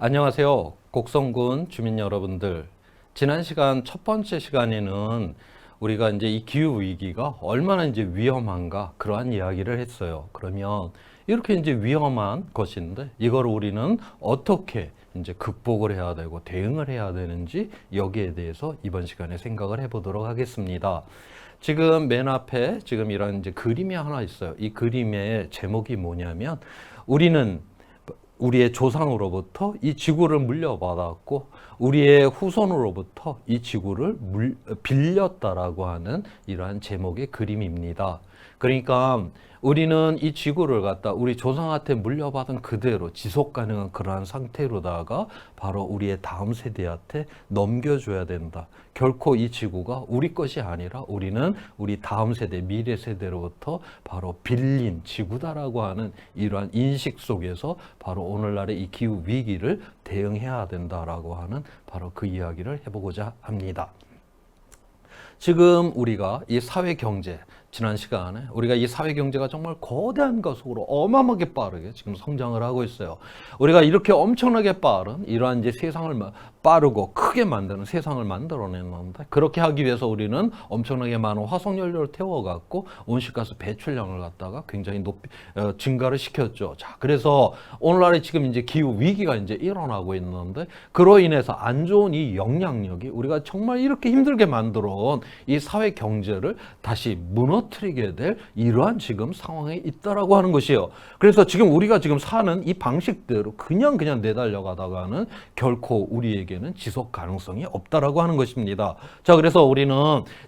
안녕하세요. 곡성군 주민 여러분들. 지난 시간 첫 번째 시간에는 우리가 이제 이 기후 위기가 얼마나 이제 위험한가 그러한 이야기를 했어요. 그러면 이렇게 이제 위험한 것인데 이걸 우리는 어떻게 이제 극복을 해야 되고 대응을 해야 되는지 여기에 대해서 이번 시간에 생각을 해보도록 하겠습니다. 지금 맨 앞에 지금 이런 이제 그림이 하나 있어요. 이 그림의 제목이 뭐냐면 우리는 우리의 조상으로부터 이 지구를 물려받았고 우리의 후손으로부터 이 지구를 빌렸다라고 하는 이러한 제목의 그림입니다. 그러니까 우리는 이 지구를 갖다 우리 조상한테 물려받은 그대로 지속 가능한 그러한 상태로다가 바로 우리의 다음 세대한테 넘겨줘야 된다. 결코 이 지구가 우리 것이 아니라 우리는 우리 다음 세대, 미래 세대로부터 바로 빌린 지구다라고 하는 이러한 인식 속에서 바로 오늘날의 이 기후 위기를 대응해야 된다라고 하는 바로 그 이야기를 해보고자 합니다. 지금 우리가 이 사회 경제, 지난 시간에 우리가 이 사회 경제가 정말 거대한 것으로 어마어마하게 빠르게 지금 성장을 하고 있어요. 우리가 이렇게 엄청나게 빠른 이러한 이제 세상을 빠르고 크게 만드는 세상을 만들어냈는데 그렇게 하기 위해서 우리는 엄청나게 많은 화석 연료를 태워갖고 온실가스 배출량을 갖다가 굉장히 증가를 시켰죠. 자, 그래서 오늘날에 지금 이제 기후 위기가 이제 일어나고 있는데 그로 인해서 안 좋은 이 영향력이 우리가 정말 이렇게 힘들게 만들어온 이 사회 경제를 다시 무너뜨리게 될 이러한 지금 상황에 있다라고 하는 것이에요. 그래서 지금 우리가 지금 사는 이 방식대로 그냥 내달려가다가는 결코 우리에게는 지속 가능성이 없다라고 하는 것입니다. 자, 그래서 우리는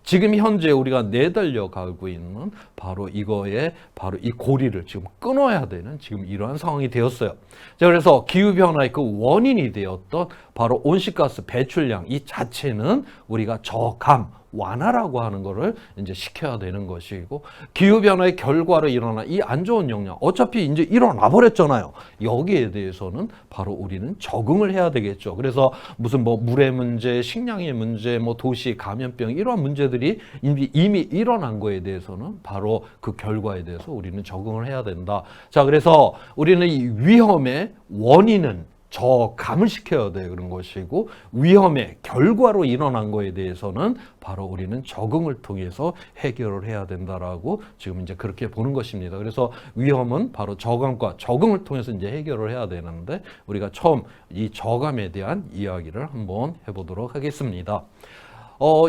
지금 현재 우리가 내달려가고 있는 바로 이거에 바로 이 고리를 지금 끊어야 되는 지금 이러한 상황이 되었어요. 자, 그래서 기후변화의 그 원인이 되었던 바로 온실가스 배출량 이 자체는 우리가 저감 완화라고 하는 거를 이제 시켜야 되는 것이고 기후변화의 결과로 일어난 이 안 좋은 영향 어차피 이제 일어나 버렸잖아요. 여기에 대해서는 바로 우리는 적응을 해야 되겠죠. 그래서 무슨 뭐 물의 문제, 식량의 문제, 뭐 도시 감염병 이러한 문제들이 이미 일어난 거에 대해서는 바로 그 결과에 대해서 우리는 적응을 해야 된다. 자, 그래서 우리는 이 위험의 원인은 저감을 시켜야 돼 그런 것이고 위험의 결과로 일어난 거에 대해서는 바로 우리는 적응을 통해서 해결을 해야 된다라고 지금 이제 그렇게 보는 것입니다. 그래서 위험은 바로 저감과 적응을 통해서 이제 해결을 해야 되는데 우리가 처음 이 저감에 대한 이야기를 한번 해보도록 하겠습니다.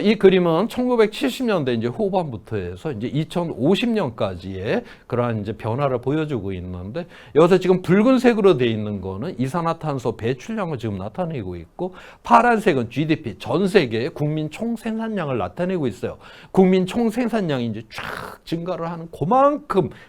이 그림은 1970년대 이제 후반부터 해서 이제 2050년까지의 그러한 이제 변화를 보여주고 있는데 여기서 지금 붉은색으로 되어 있는 거는 이산화탄소 배출량을 지금 나타내고 있고 파란색은 GDP 전 세계의 국민 총 생산량을 나타내고 있어요. 국민 총 생산량이 이제 쫙 증가를 하는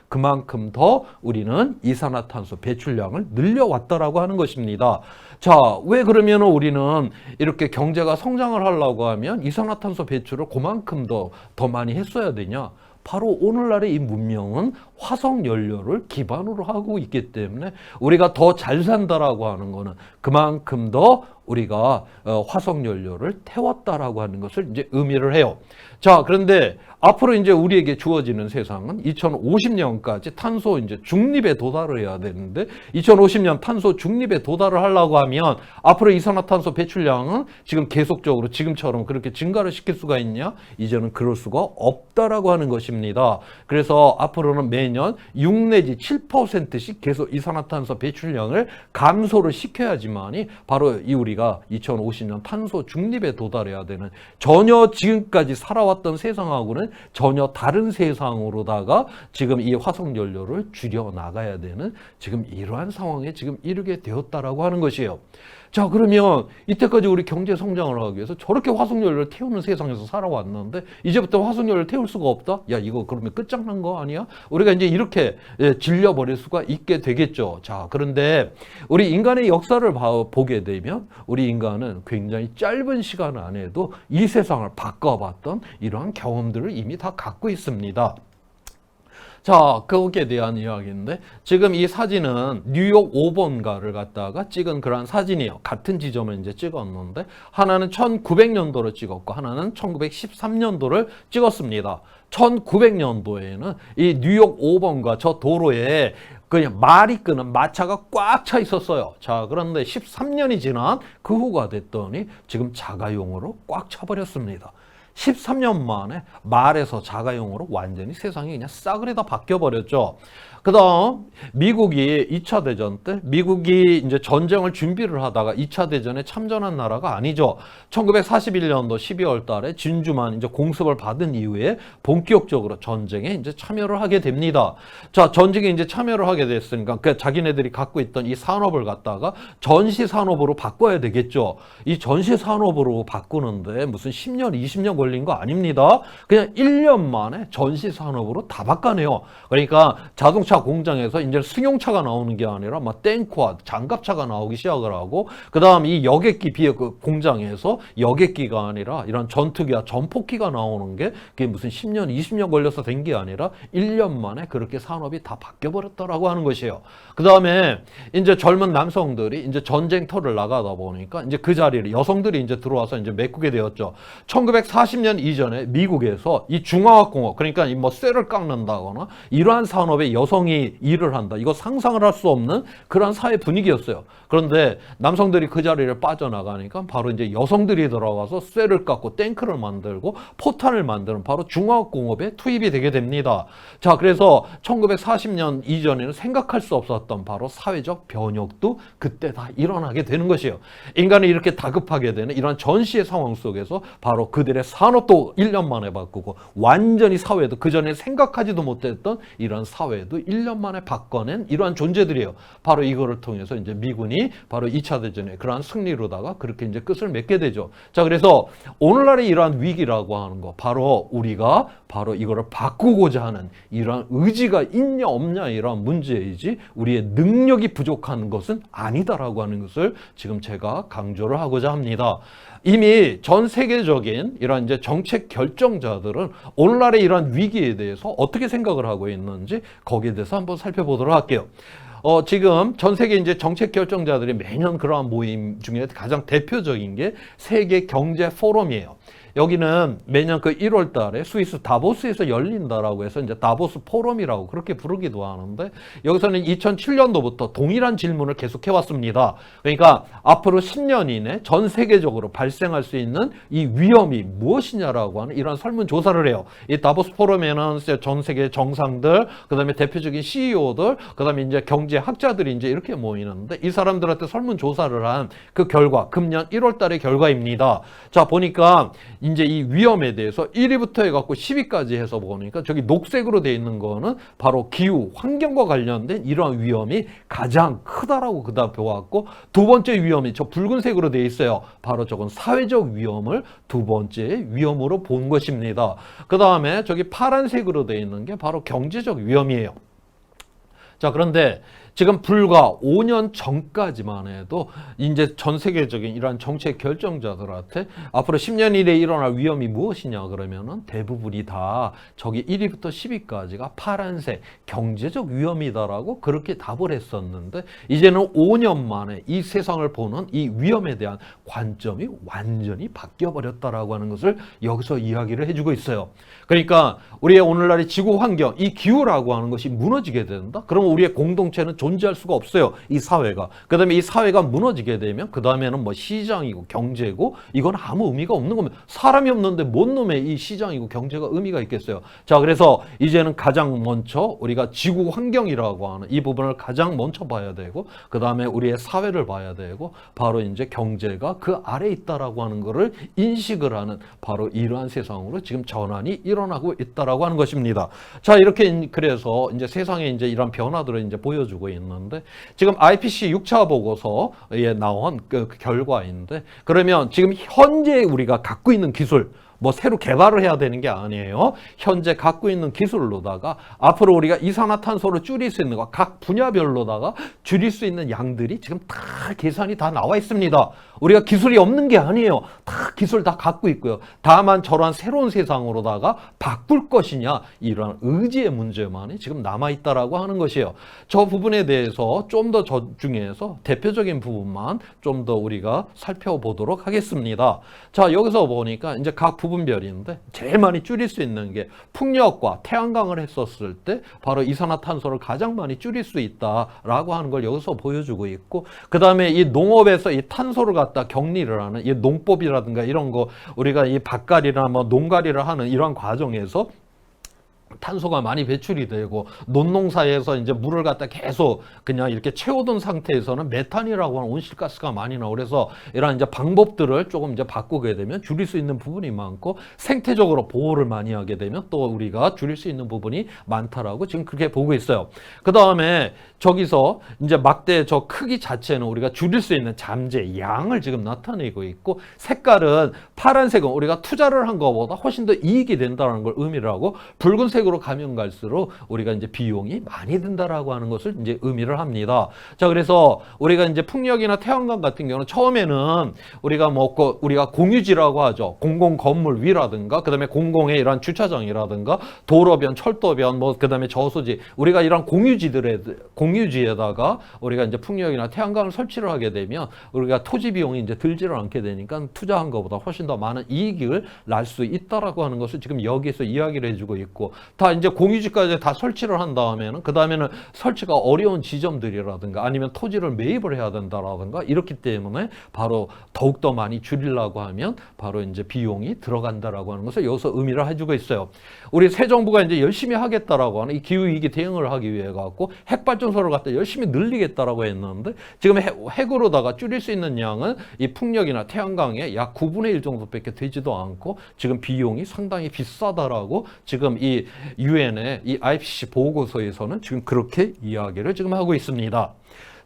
그만큼 더 우리는 이산화탄소 배출량을 늘려왔다라고 하는 것입니다. 자, 왜 그러면 우리는 이렇게 경제가 성장을 하려고 하면 이산화탄소 배출을 그만큼 더 많이 했어야 되냐? 바로 오늘날의 이 문명은 화석 연료를 기반으로 하고 있기 때문에 우리가 더 잘 산다라고 하는 거는 그만큼 더 우리가 화석 연료를 태웠다라고 하는 것을 이제 의미를 해요. 자, 그런데 앞으로 이제 우리에게 주어지는 세상은 2050년까지 탄소 이제 중립에 도달을 해야 되는데 2050년 탄소 중립에 도달을 하려고 하면 앞으로 이산화탄소 배출량은 지금 계속적으로 지금처럼 그렇게 증가를 시킬 수가 있냐? 이제는 그럴 수가 없다라고 하는 것입니다. 그래서 앞으로는 매년 6 내지 7%씩 계속 이산화탄소 배출량을 감소를 시켜야지만이 바로 이 우리가 2050년 탄소 중립에 도달해야 되는 전혀 지금까지 살아왔던 세상하고는 전혀 다른 세상으로다가 지금 이 화석 연료를 줄여 나가야 되는 지금 이러한 상황에 지금 이르게 되었다라고 하는 것이에요. 자, 그러면 이때까지 우리 경제 성장을 하기 위해서 저렇게 화석연료를 태우는 세상에서 살아왔는데 이제부터 화석연료를 태울 수가 없다? 야, 이거 그러면 끝장난 거 아니야? 우리가 이제 이렇게 질려버릴 수가 있게 되겠죠. 자, 그런데 우리 인간의 역사를 보게 되면 우리 인간은 굉장히 짧은 시간 안에도 이 세상을 바꿔봤던 이러한 경험들을 이미 다 갖고 있습니다. 자, 거기에 대한 이야기인데 지금 이 사진은 뉴욕 5번가를 갖다가 찍은 그런 사진이에요. 같은 지점을 이제 찍었는데 하나는 1900년도를 찍었고 하나는 1913년도를 찍었습니다. 1900년도에는 이 뉴욕 5번가 저 도로에 그냥 말이 끄는 마차가 꽉 차 있었어요. 자, 그런데 13년이 지난 그 후가 됐더니 지금 자가용으로 꽉 차버렸습니다. 13년 만에 말에서 자가용으로 완전히 세상이 그냥 싸그리 다 바뀌어버렸죠. 그 다음, 미국이 2차 대전 때, 미국이 이제 전쟁을 준비를 하다가 2차 대전에 참전한 나라가 아니죠. 1941년도 12월 달에 진주만 이제 공습을 받은 이후에 본격적으로 전쟁에 이제 참여를 하게 됩니다. 자, 전쟁에 이제 참여를 하게 됐으니까, 그 자기네들이 갖고 있던 이 산업을 갖다가 전시 산업으로 바꿔야 되겠죠. 이 전시 산업으로 바꾸는데 무슨 10년, 20년 걸린 거 아닙니다. 그냥 1년 만에 전시 산업으로 다 바꿔내요. 그러니까 자동차 공장에서 이제 승용차가 나오는 게 아니라 막 탱크와 장갑차가 나오기 시작을 하고, 그 다음 이 여객기 그 공장에서 여객기가 아니라 이런 전투기와 전폭기가 나오는 게 그게 무슨 10년, 20년 걸려서 된 게 아니라 1년 만에 그렇게 산업이 다 바뀌어버렸다라고 하는 것이에요. 그 다음에 이제 젊은 남성들이 이제 전쟁터를 나가다 보니까 이제 그 자리를 여성들이 이제 들어와서 이제 메꾸게 되었죠. 1940년 이전에 미국에서 이 중화학공업, 그러니까 뭐 쇠를 깎는다거나 이러한 산업에 여성이 일을 한다. 이거 상상을 할 수 없는 그런 사회 분위기였어요. 그런데 남성들이 그 자리를 빠져나가니까 바로 이제 여성들이 들어가서 쇠를 깎고 탱크를 만들고 포탄을 만드는 바로 중화학공업에 투입이 되게 됩니다. 자, 그래서 1940년 이전에는 생각할 수 없었던 바로 사회적 변혁도 그때 다 일어나게 되는 것이에요. 인간이 이렇게 다급하게 되는 이런 전시의 상황 속에서 바로 그들의 산업도 1년 만에 바꾸고 완전히 사회도 그전에 생각하지도 못했던 이런 사회도 1년 만에 바꿔낸 이러한 존재들이에요. 바로 이거를 통해서 이제 미군이 바로 2차 대전에 그러한 승리로다가 그렇게 이제 끝을 맺게 되죠. 자, 그래서 오늘날의 이러한 위기라고 하는 거, 바로 우리가 바로 이거를 바꾸고자 하는 이러한 의지가 있냐 없냐 이러한 문제이지 우리의 능력이 부족한 것은 아니다라고 하는 것을 지금 제가 강조를 하고자 합니다. 이미 전 세계적인 이런 이제 정책 결정자들은 오늘날의 이러한 위기에 대해서 어떻게 생각을 하고 있는지 거기에 대해서 한번 살펴보도록 할게요. 지금 전 세계 이제 정책 결정자들이 매년 그러한 모임 중에 가장 대표적인 게 세계 경제 포럼이에요. 여기는 매년 그 1월 달에 스위스 다보스에서 열린다라고 해서 이제 다보스 포럼이라고 그렇게 부르기도 하는데, 여기서는 2007년도부터 동일한 질문을 계속 해왔습니다. 그러니까 앞으로 10년 이내 전 세계적으로 발생할 수 있는 이 위험이 무엇이냐라고 하는 이런 설문조사를 해요. 이 다보스 포럼에는 전 세계 정상들, 그 다음에 대표적인 CEO들, 그 다음에 이제 경제학자들이 이제 이렇게 모이는데, 이 사람들한테 설문조사를 한 그 결과, 금년 1월 달의 결과입니다. 자, 보니까 이제 이 위험에 대해서 1위부터 해갖고 10위까지 해서 보니까 저기 녹색으로 되어 있는 거는 바로 기후, 환경과 관련된 이러한 위험이 가장 크다라고 그다음 보았고, 두 번째 위험이 저 붉은색으로 되어 있어요. 바로 저건 사회적 위험을 두 번째 위험으로 본 것입니다. 그 다음에 저기 파란색으로 되어 있는 게 바로 경제적 위험이에요. 자, 그런데 지금 불과 5년 전까지만 해도 이제 전 세계적인 이러한 정책 결정자들한테 앞으로 10년 이내에 일어날 위험이 무엇이냐 그러면은 대부분이 다 저기 1위부터 10위까지가 파란색 경제적 위험이다라고 그렇게 답을 했었는데, 이제는 5년 만에 이 세상을 보는 이 위험에 대한 관점이 완전히 바뀌어 버렸다라고 하는 것을 여기서 이야기를 해주고 있어요. 그러니까 우리의 오늘날의 지구 환경, 이 기후라고 하는 것이 무너지게 된다? 그러면 우리의 공동체는 존재할 수가 없어요. 이 사회가. 그 다음에 이 사회가 무너지게 되면 그 다음에는 뭐 시장이고 경제고 이건 아무 의미가 없는 겁니다. 사람이 없는데 뭔 놈의 이 시장이고 경제가 의미가 있겠어요. 자, 그래서 이제는 가장 먼저 우리가 지구 환경이라고 하는 이 부분을 가장 먼저 봐야 되고, 그 다음에 우리의 사회를 봐야 되고, 바로 이제 경제가 그 아래에 있다라고 하는 것을 인식을 하는 바로 이러한 세상으로 지금 전환이 일어나고 있다라고 하는 것입니다. 자, 이렇게 그래서 이제 세상에 이제 이런 변화들을 이제 보여주고 있는데, 지금 IPC 6차 보고서에 나온 그 결과인데, 그러면 지금 현재 우리가 갖고 있는 기술, 뭐 새로 개발을 해야 되는 게 아니에요. 현재 갖고 있는 기술로다가 앞으로 우리가 이산화탄소를 줄일 수 있는 거 각 분야별로다가 줄일 수 있는 양들이 지금 다 계산이 다 나와 있습니다. 우리가 기술이 없는 게 아니에요. 다 기술 다 갖고 있고요. 다만 저러한 새로운 세상으로다가 바꿀 것이냐 이러한 의지의 문제만이 지금 남아있다라고 하는 것이에요. 저 부분에 대해서 좀 더 저 중에서 대표적인 부분만 좀 더 우리가 살펴보도록 하겠습니다. 자, 여기서 보니까 이제 각 부분별인데 제일 많이 줄일 수 있는 게 풍력과 태양광을 했었을 때 바로 이산화탄소를 가장 많이 줄일 수 있다라고 하는 걸 여기서 보여주고 있고, 그 다음에 이 농업에서 이 탄소를 갖다 격리를 하는 이 농법이라든가 이런 거 우리가 이 밭갈이나 뭐 농갈이를 하는 이러한 과정에서 탄소가 많이 배출이 되고 논농사에서 이제 물을 갖다 계속 그냥 이렇게 채워둔 상태에서는 메탄이라고 하는 온실가스가 많이 나오고, 그래서 이런 이제 방법들을 조금 이제 바꾸게 되면 줄일 수 있는 부분이 많고, 생태적으로 보호를 많이 하게 되면 또 우리가 줄일 수 있는 부분이 많다라고 지금 그렇게 보고 있어요. 그 다음에 저기서 이제 막대 저 크기 자체는 우리가 줄일 수 있는 잠재 양을 지금 나타내고 있고, 색깔은 파란색은 우리가 투자를 한 것보다 훨씬 더 이익이 된다는 걸 의미를 하고, 붉은색으로 가면 갈수록 우리가 이제 비용이 많이 든다라고 하는 것을 이제 의미를 합니다. 자, 그래서 우리가 이제 풍력이나 태양광 같은 경우는 처음에는 우리가 우리가 공유지라고 하죠. 공공 건물 위라든가, 그 다음에 공공의 이러한 주차장이라든가, 도로변, 철도변, 뭐 그 다음에 저수지, 우리가 이런 공유지에다가 우리가 이제 풍력이나 태양광을 설치를 하게 되면 우리가 토지 비용이 이제 들지를 않게 되니까 투자한 것보다 훨씬 더 많은 이익을 날 수 있다라고 하는 것을 지금 여기에서 이야기를 해주고 있고, 다 이제 공유지까지 다 설치를 한 다음에는 그 다음에는 설치가 어려운 지점들이라든가 아니면 토지를 매입을 해야 된다라든가 이렇기 때문에 바로 더욱더 많이 줄이려고 하면 바로 이제 비용이 들어간다라고 하는 것을 여기서 의미를 해주고 있어요. 우리 새 정부가 이제 열심히 하겠다라고 하는 이 기후위기 대응을 하기 위해 갖고 핵발전소를 갖다 열심히 늘리겠다라고 했는데, 지금 핵으로다가 줄일 수 있는 양은 이 풍력이나 태양광의 약 9분의 1 정도밖에 되지도 않고 지금 비용이 상당히 비싸다라고 지금 이 유엔의 이 IPCC 보고서에서는 지금 그렇게 이야기를 지금 하고 있습니다.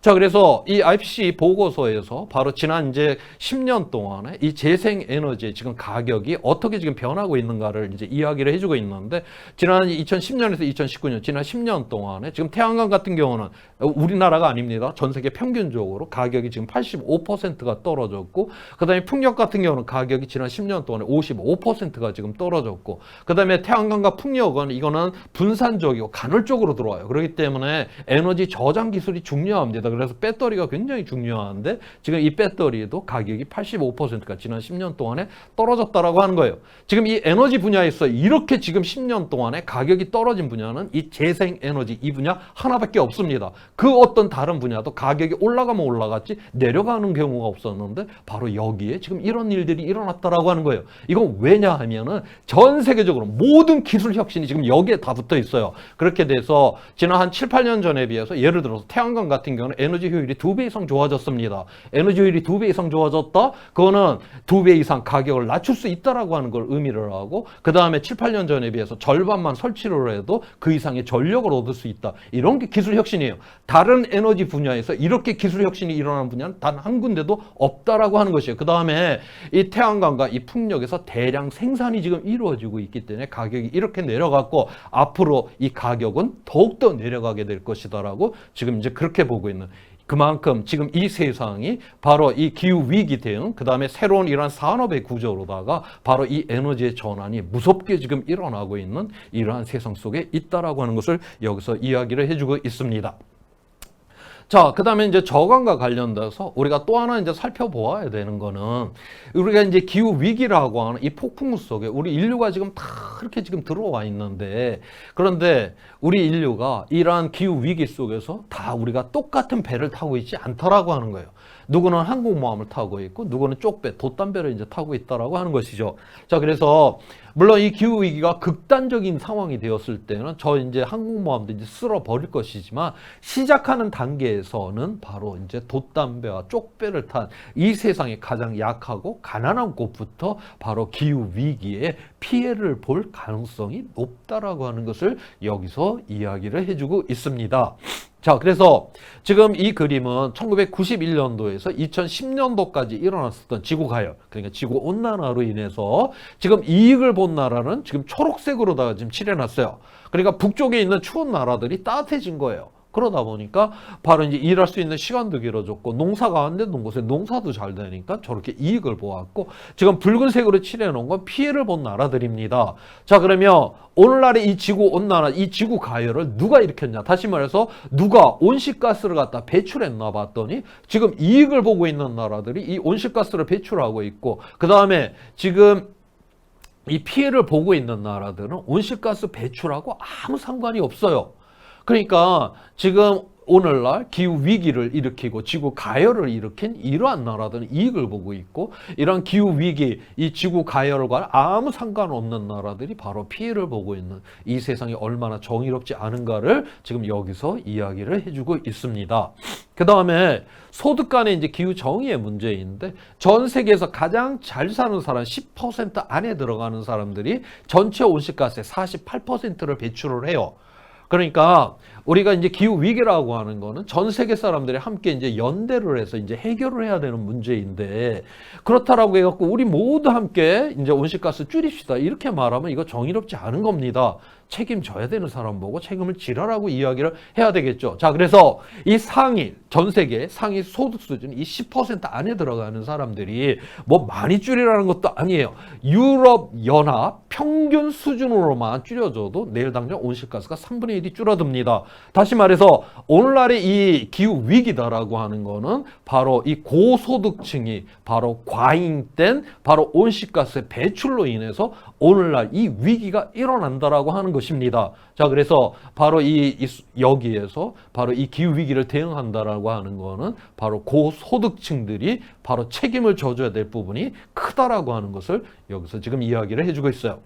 자, 그래서 이 IPCC 보고서에서 바로 지난 이제 10년 동안에 이 재생에너지의 지금 가격이 어떻게 지금 변하고 있는가를 이제 이야기를 해주고 있는데, 지난 2010년에서 2019년, 지난 10년 동안에 지금 태양광 같은 경우는 우리나라가 아닙니다. 전 세계 평균적으로 가격이 지금 85%가 떨어졌고, 그 다음에 풍력 같은 경우는 가격이 지난 10년 동안에 55%가 지금 떨어졌고, 그 다음에 태양광과 풍력은 이거는 분산적이고 간헐적으로 들어와요. 그렇기 때문에 에너지 저장 기술이 중요합니다. 그래서 배터리가 굉장히 중요한데 지금 이 배터리도 가격이 85%가 지난 10년 동안에 떨어졌다라고 하는 거예요. 지금 이 에너지 분야에서 이렇게 지금 10년 동안에 가격이 떨어진 분야는 이 재생에너지 이 분야 하나밖에 없습니다. 그 어떤 다른 분야도 가격이 올라가면 올라갔지 내려가는 경우가 없었는데 바로 여기에 지금 이런 일들이 일어났다라고 하는 거예요. 이건 왜냐하면은 전 세계적으로 모든 기술 혁신이 지금 여기에 다 붙어 있어요. 그렇게 돼서 지난 한 7, 8년 전에 비해서 예를 들어서 태양광 같은 경우는 에너지 효율이 2배 이상 좋아졌습니다. 에너지 효율이 2배 이상 좋아졌다? 그거는 2배 이상 가격을 낮출 수 있다라고 하는 걸 의미를 하고, 그 다음에 7, 8년 전에 비해서 절반만 설치를 해도 그 이상의 전력을 얻을 수 있다. 이런 게 기술 혁신이에요. 다른 에너지 분야에서 이렇게 기술 혁신이 일어나는 분야는 단 한 군데도 없다라고 하는 것이에요. 그 다음에 이 태양광과 이 풍력에서 대량 생산이 지금 이루어지고 있기 때문에 가격이 이렇게 내려갔고, 앞으로 이 가격은 더욱더 내려가게 될 것이다라고 지금 이제 그렇게 보고 있는, 그만큼 지금 이 세상이 바로 이 기후위기 대응, 그 다음에 새로운 이러한 산업의 구조로다가 바로 이 에너지의 전환이 무섭게 지금 일어나고 있는 이러한 세상 속에 있다라고 하는 것을 여기서 이야기를 해주고 있습니다. 자, 그 다음에 이제 저감과 관련돼서 우리가 또 하나 이제 살펴보아야 되는 거는, 우리가 이제 기후 위기라고 하는 이 폭풍 속에 우리 인류가 지금 다 그렇게 지금 들어와 있는데, 그런데 우리 인류가 이러한 기후 위기 속에서 다 우리가 똑같은 배를 타고 있지 않다라고 하는 거예요. 누구는 항공모함을 타고 있고, 누구는 쪽배, 돛담배를 이제 타고 있다라고 하는 것이죠. 자, 그래서 물론 이 기후 위기가 극단적인 상황이 되었을 때는 저 이제 항공모함도 이제 쓸어 버릴 것이지만, 시작하는 단계에서는 바로 이제 돛담배와 쪽배를 탄 이 세상에 가장 약하고 가난한 곳부터 바로 기후 위기에 피해를 볼 가능성이 높다라고 하는 것을 여기서 이야기를 해주고 있습니다. 자, 그래서 지금 이 그림은 1991년도에서 2010년도까지 일어났었던 지구 가열, 그러니까 지구 온난화로 인해서 지금 이익을 본 나라는 지금 초록색으로다가 지금 칠해놨어요. 그러니까 북쪽에 있는 추운 나라들이 따뜻해진 거예요. 그러다 보니까 바로 이제 일할 수 있는 시간도 길어졌고 농사가 안 되는 곳에 농사도 잘 되니까 저렇게 이익을 보았고, 지금 붉은색으로 칠해놓은 건 피해를 본 나라들입니다. 자, 그러면 오늘날의 이 지구 온난화, 이 지구 가열을 누가 일으켰냐? 다시 말해서 누가 온실가스를 갖다 배출했나 봤더니 지금 이익을 보고 있는 나라들이 이 온실가스를 배출하고 있고, 그 다음에 지금 이 피해를 보고 있는 나라들은 온실가스 배출하고 아무 상관이 없어요. 그러니까 지금 오늘날 기후 위기를 일으키고 지구 가열을 일으킨 이러한 나라들은 이익을 보고 있고, 이러한 기후 위기, 이 지구 가열과 아무 상관없는 나라들이 바로 피해를 보고 있는, 이 세상이 얼마나 정의롭지 않은가를 지금 여기서 이야기를 해주고 있습니다. 그 다음에 소득 간의 이제 기후 정의의 문제인데, 전 세계에서 가장 잘 사는 사람 10% 안에 들어가는 사람들이 전체 온실가스의 48%를 배출을 해요. 그러니까 우리가 이제 기후 위기라고 하는 거는 전 세계 사람들이 함께 이제 연대를 해서 이제 해결을 해야 되는 문제인데, 그렇다라고 해갖고 우리 모두 함께 이제 온실가스 줄입시다 이렇게 말하면 이거 정의롭지 않은 겁니다. 책임져야 되는 사람 보고 책임을 지라라고 이야기를 해야 되겠죠. 자, 그래서 이 상위, 전 세계 상위 소득 수준 이 10% 안에 들어가는 사람들이 뭐 많이 줄이라는 것도 아니에요. 유럽 연합 평균 수준으로만 줄여줘도 내일 당장 온실가스가 3분의 1이 줄어듭니다. 다시 말해서 오늘날의 이 기후 위기다라고 하는 거는 바로 이 고소득층이 바로 과잉된 바로 온실가스의 배출로 인해서 오늘날 이 위기가 일어난다라고 하는 것입니다. 자, 그래서 바로 여기에서 바로 이 기후 위기를 대응한다라고 하는 거는 바로 고소득층들이 바로 책임을 져줘야 될 부분이 크다라고 하는 것을 여기서 지금 이야기를 해주고 있어요.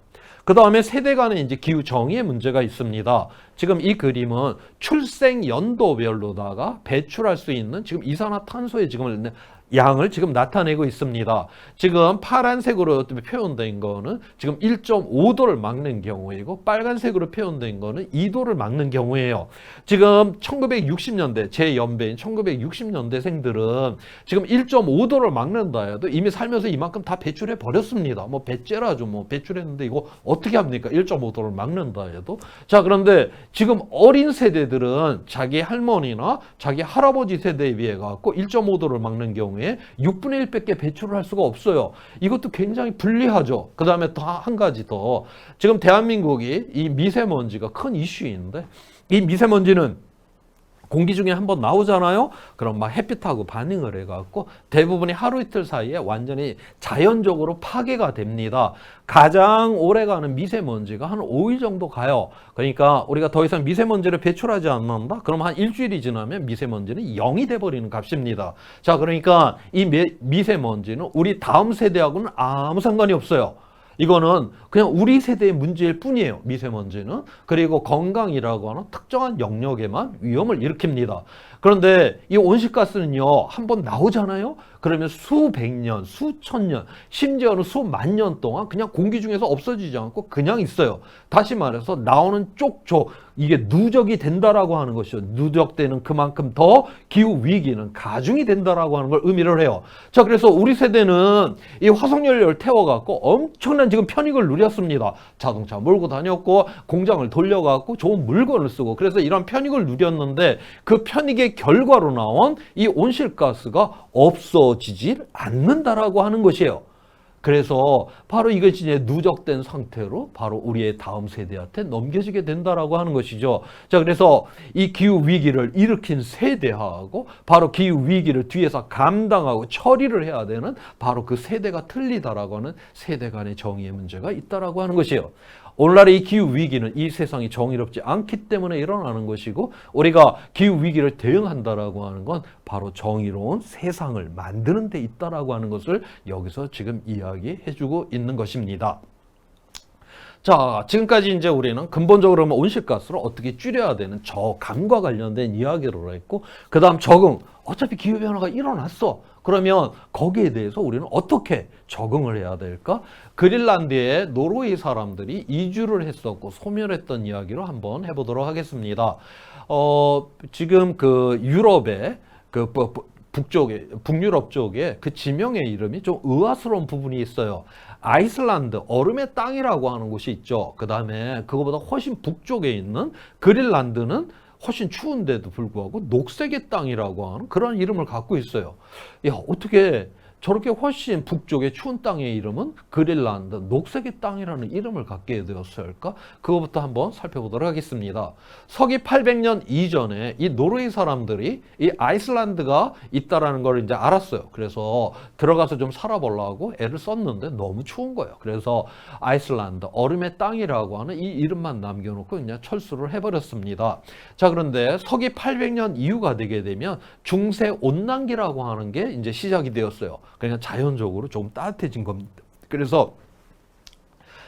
그 다음에 세대 간의 이제 기후 정의의 문제가 있습니다. 지금 이 그림은 출생 연도별로다가 배출할 수 있는 지금 이산화탄소의 지금 양을 지금 나타내고 있습니다. 지금 파란색으로 표현된 거는 지금 1.5도를 막는 경우이고, 빨간색으로 표현된 거는 2도를 막는 경우예요. 지금 1960년대 제 연배인 1960년대생들은 지금 1.5도를 막는다 해도 이미 살면서 이만큼 다 배출해 버렸습니다. 뭐 배째라죠. 뭐 배출했는데 이거 어떻게 합니까? 1.5도를 막는다 해도. 자, 그런데 지금 어린 세대들은 자기 할머니나 자기 할아버지 세대에 비해 갖고 1.5도를 막는 경우에 6분의 1밖에 배출을 할 수가 없어요. 이것도 굉장히 불리하죠. 그 다음에 또 한 가지 더, 지금 대한민국이 이 미세먼지가 큰 이슈인데, 이 미세먼지는 공기 중에 한번 나오잖아요. 그럼 막 햇빛하고 반응을 해갖고 대부분이 하루 이틀 사이에 완전히 자연적으로 파괴가 됩니다. 가장 오래가는 미세먼지가 한 5일 정도 가요. 그러니까 우리가 더 이상 미세먼지를 배출하지 않는다? 그럼 한 일주일이 지나면 미세먼지는 0이 돼버리는 값입니다. 자, 그러니까 이 미세먼지는 우리 다음 세대하고는 아무 상관이 없어요. 이거는 그냥 우리 세대의 문제일 뿐이에요. 미세먼지는. 그리고 건강이라고 하는 특정한 영역에만 위험을 일으킵니다. 그런데 이 온실가스는요, 한번 나오잖아요. 그러면 수백 년, 수천 년, 심지어는 수만 년 동안 그냥 공기 중에서 없어지지 않고 그냥 있어요. 다시 말해서 나오는 쪽쪽, 이게 누적이 된다라고 하는 것이죠. 누적되는 그만큼 더 기후 위기는 가중이 된다라고 하는 걸 의미를 해요. 자, 그래서 우리 세대는 이 화석연료를 태워갖고 엄청난 지금 편익을 누렸습니다. 자동차 몰고 다녔고 공장을 돌려갖고 좋은 물건을 쓰고, 그래서 이런 편익을 누렸는데 그 편익의 결과로 나온 이 온실가스가 없어지질 않는다라고 하는 것이에요. 그래서 바로 이것이 이제 누적된 상태로 바로 우리의 다음 세대한테 넘겨지게 된다라고 하는 것이죠. 자, 그래서 이 기후 위기를 일으킨 세대하고 바로 기후 위기를 뒤에서 감당하고 처리를 해야 되는 바로 그 세대가 틀리다라고 하는 세대 간의 정의의 문제가 있다라고 하는 것이에요. 오늘날의 이 기후 위기는 이 세상이 정의롭지 않기 때문에 일어나는 것이고, 우리가 기후 위기를 대응한다라고 하는 건 바로 정의로운 세상을 만드는 데 있다라고 하는 것을 여기서 지금 이야기해주고 있는 것입니다. 자, 지금까지 이제 우리는 근본적으로 온실가스를 어떻게 줄여야 되는 저감과 관련된 이야기를 했고, 그 다음 적응. 어차피 기후변화가 일어났어. 그러면 거기에 대해서 우리는 어떻게 적응을 해야 될까? 그린란드에 노르웨이 사람들이 이주를 했었고 소멸했던 이야기로 한번 해보도록 하겠습니다. 지금 그 유럽의 그 북쪽에, 북유럽 쪽에 그 지명의 이름이 좀 의아스러운 부분이 있어요. 아이슬란드, 얼음의 땅이라고 하는 곳이 있죠. 그 다음에 그거보다 훨씬 북쪽에 있는 그린란드는 훨씬 추운데도 불구하고 녹색의 땅이라고 하는 그런 이름을 갖고 있어요. 야, 어떻게 저렇게 훨씬 북쪽의 추운 땅의 이름은 그린란드, 녹색의 땅이라는 이름을 갖게 되었을까? 그거부터 한번 살펴보도록 하겠습니다. 서기 800년 이전에 이 노르웨이 사람들이 이 아이슬란드가 있다라는 걸 이제 알았어요. 그래서 들어가서 좀 살아보려고 애를 썼는데 너무 추운 거예요. 그래서 아이슬란드, 얼음의 땅이라고 하는 이 이름만 남겨놓고 그냥 철수를 해버렸습니다. 자, 그런데 서기 800년 이후가 되게 되면 중세 온난기라고 하는 게 이제 시작이 되었어요. 그냥 자연적으로 조금 따뜻해진 겁니다. 그래서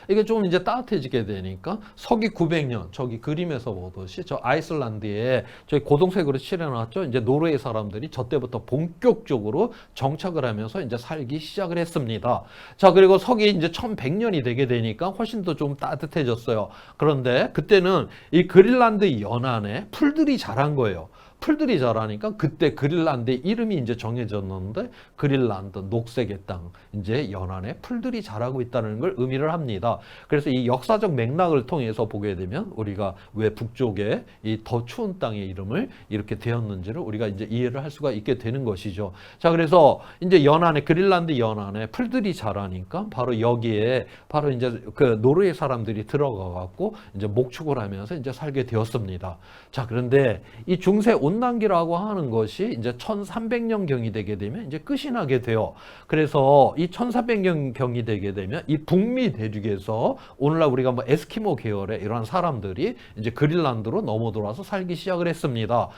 이게 좀 이제 따뜻해지게 되니까 서기 900년 저기 그림에서 보듯이 저 아이슬란드에 저기 고동색으로 칠해놨죠. 이제 노르웨이 사람들이 저 때부터 본격적으로 정착을 하면서 이제 살기 시작을 했습니다. 자, 그리고 서기 이제 1100년이 되게 되니까 훨씬 더 좀 따뜻해졌어요. 그런데 그때는 이 그린란드 연안에 풀들이 자란 거예요. 풀들이 자라니까 그때 그린란드의 이름이 이제 정해졌는데 그린란드 녹색의 땅 이제 연안에 풀들이 자라고 있다는 걸 의미를 합니다. 그래서 이 역사적 맥락을 통해서 보게 되면 우리가 왜 북쪽에 이 더 추운 땅의 이름을 이렇게 되었는지를 우리가 이제 이해를 할 수가 있게 되는 것이죠. 자, 그래서 이제 연안에 그린란드 연안에 풀들이 자라니까 바로 여기에 바로 이제 그 노르웨이 사람들이 들어가 갖고 이제 목축을 하면서 이제 살게 되었습니다. 자, 그런데 이 중세 온난기라고 하는 것이 이제 1300년경이 되게 되면 이제 끝이 나게 돼요. 그래서 이 1300년경이 되게 되면 이 북미 대륙에서 오늘날 우리가 뭐 에스키모 계열의 이러한 사람들이 이제 그린란드로 넘어들어와서 살기 시작을 했습니다.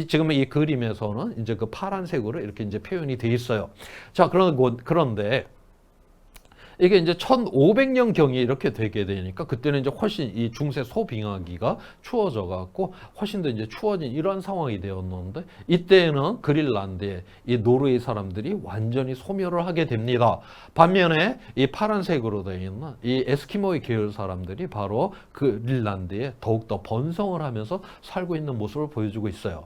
지금 이 그림에서는 이제 그 파란색으로 이렇게 이제 표현이 돼 있어요. 자, 그런데 이게 이제 1500년경이 이렇게 되게 되니까 그때는 이제 훨씬 이 중세 소빙하기가 추워져 갖고 훨씬 더 이제 추워진 이런 상황이 되었는데 이때는 그린란드에 이 노르웨이 사람들이 완전히 소멸을 하게 됩니다. 반면에 이 파란색으로 되어 있는 이 에스키모의 계열 사람들이 바로 그린란드에 더욱더 번성을 하면서 살고 있는 모습을 보여주고 있어요.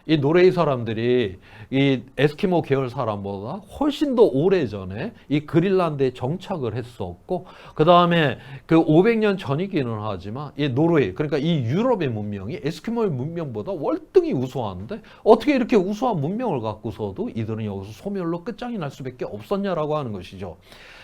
이 노르웨이 사람들이 이 에스키모 계열 사람보다 훨씬 더 오래전에 이 그린란드에 정착을 했었고 그 다음에 그 500년 전이기는 하지만 이 노르웨이 그러니까 이 유럽의 문명이 에스키모의 문명보다 월등히 우수한데 어떻게 이렇게 우수한 문명을 갖고서도 이들은 여기서 소멸로 끝장이 날 수밖에 없었냐라고 하는 것이죠.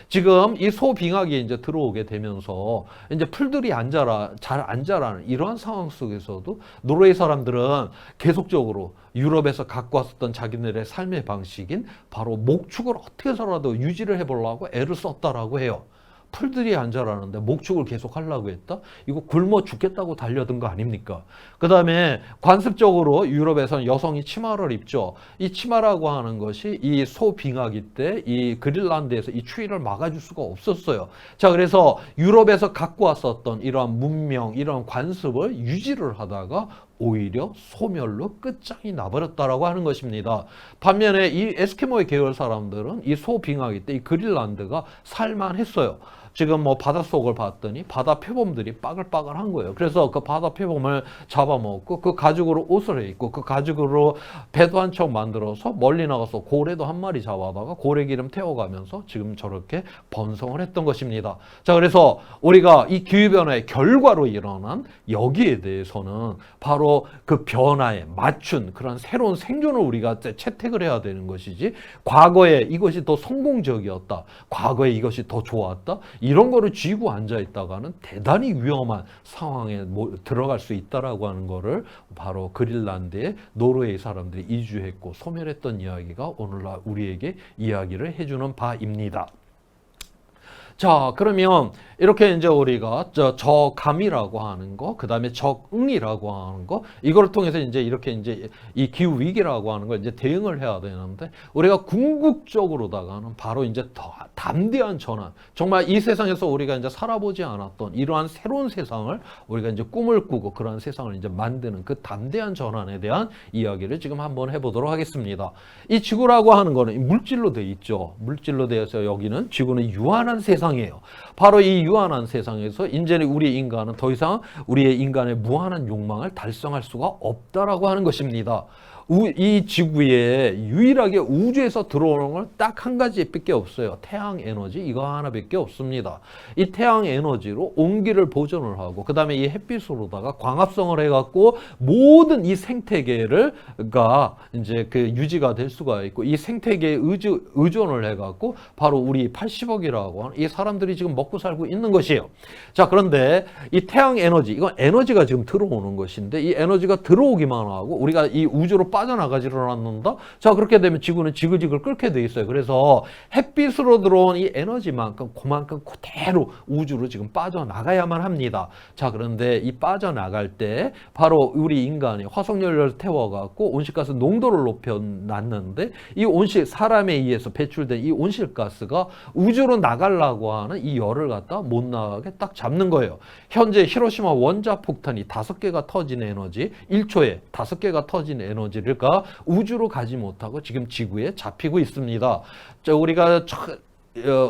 지금 이 소빙하기에 이제 들어오게 되면서 이제 풀들이 잘 안 자라는 이러한 상황 속에서도 노르웨이 사람들은 계속적으로 유럽에서 갖고 왔었던 자기네들의 삶의 방식인 바로 목축을 어떻게 해서라도 유지를 해보려고 애를 썼다라고 해요. 풀들이 안 자라는데 목축을 계속 하려고 했다? 이거 굶어 죽겠다고 달려든 거 아닙니까? 그 다음에 관습적으로 유럽에서는 여성이 치마를 입죠. 이 치마라고 하는 것이 이 소빙하기 때 이 그린란드에서 이 추위를 막아줄 수가 없었어요. 자, 그래서 유럽에서 갖고 왔었던 이러한 문명, 이러한 관습을 유지를 하다가 오히려 소멸로 끝장이 나버렸다라고 하는 것입니다. 반면에 이 에스키모의 계열 사람들은 이 소빙하기 때 이 그린란드가 살만했어요. 지금 뭐 바닷속을 봤더니 바다 표범들이 빠글빠글한 거예요. 그래서 그 바다 표범을 잡아먹고 그 가죽으로 옷을 입고 그 가죽으로 배도 한 척 만들어서 멀리 나가서 고래도 한 마리 잡아다가 고래 기름 태워가면서 지금 저렇게 번성을 했던 것입니다. 자, 그래서 우리가 이 기후변화의 결과로 일어난 여기에 대해서는 바로 그 변화에 맞춘 그런 새로운 생존을 우리가 채택을 해야 되는 것이지 과거에 이것이 더 성공적이었다. 과거에 이것이 더 좋았다. 이런 거를 쥐고 앉아 있다가는 대단히 위험한 상황에 들어갈 수 있다라고 하는 거를 바로 그린란드에 노르웨이 사람들이 이주했고 소멸했던 이야기가 오늘날 우리에게 이야기를 해주는 바입니다. 자, 그러면 이렇게 이제 우리가 저감이라고 하는 거, 그 다음에 적응이라고 하는 거, 이걸 통해서 이제 이렇게 이제 이 기후 위기라고 하는 걸 이제 대응을 해야 되는데, 우리가 궁극적으로다가는 바로 이제 더 담대한 전환, 정말 이 세상에서 우리가 이제 살아보지 않았던 이러한 새로운 세상을 우리가 이제 꿈을 꾸고 그러한 세상을 이제 만드는 그 담대한 전환에 대한 이야기를 지금 한번 해보도록 하겠습니다. 이 지구라고 하는 거는 물질로 돼 있죠. 물질로 되어서 여기는 지구는 유한한 세상이에요. 바로 이 유한한 세상에서 이제는 우리 인간은 더 이상 우리의 인간의 무한한 욕망을 달성할 수가 없다라고 하는 것입니다. 이 지구에 유일하게 우주에서 들어오는 건 딱 한 가지밖에 없어요. 태양 에너지 이거 하나밖에 없습니다. 이 태양 에너지로 온기를 보존을 하고 그 다음에 이 햇빛으로다가 광합성을 해갖고 모든 이 생태계가 이제 그 유지가 될 수가 있고 이 생태계에 의존을 해갖고 바로 우리 80억이라고 하는 이 사람들이 지금 먹고 살고 있는 것이에요. 자, 그런데 이 태양 에너지 이건 에너지가 지금 들어오는 것인데 이 에너지가 들어오기만 하고 우리가 이 우주로 빠져나가지를 않는다. 자, 그렇게 되면 지구는 지글지글 끓게 돼 있어요. 그래서 햇빛으로 들어온 이 에너지만큼 그만큼 그대로 우주로 지금 빠져나가야만 합니다. 자, 그런데 이 빠져나갈 때 바로 우리 인간이 화석연료를 태워갖고 온실가스 농도를 높여놨는데 이 사람에 의해서 배출된 이 온실가스가 우주로 나가려고 하는 이 열을 갖다 못 나가게 딱 잡는 거예요. 현재 히로시마 원자폭탄이 5개가 터진 에너지, 1초에 5개가 터진 에너지를 우주로 가지 못하고 지금 지구에 잡히고 있습니다.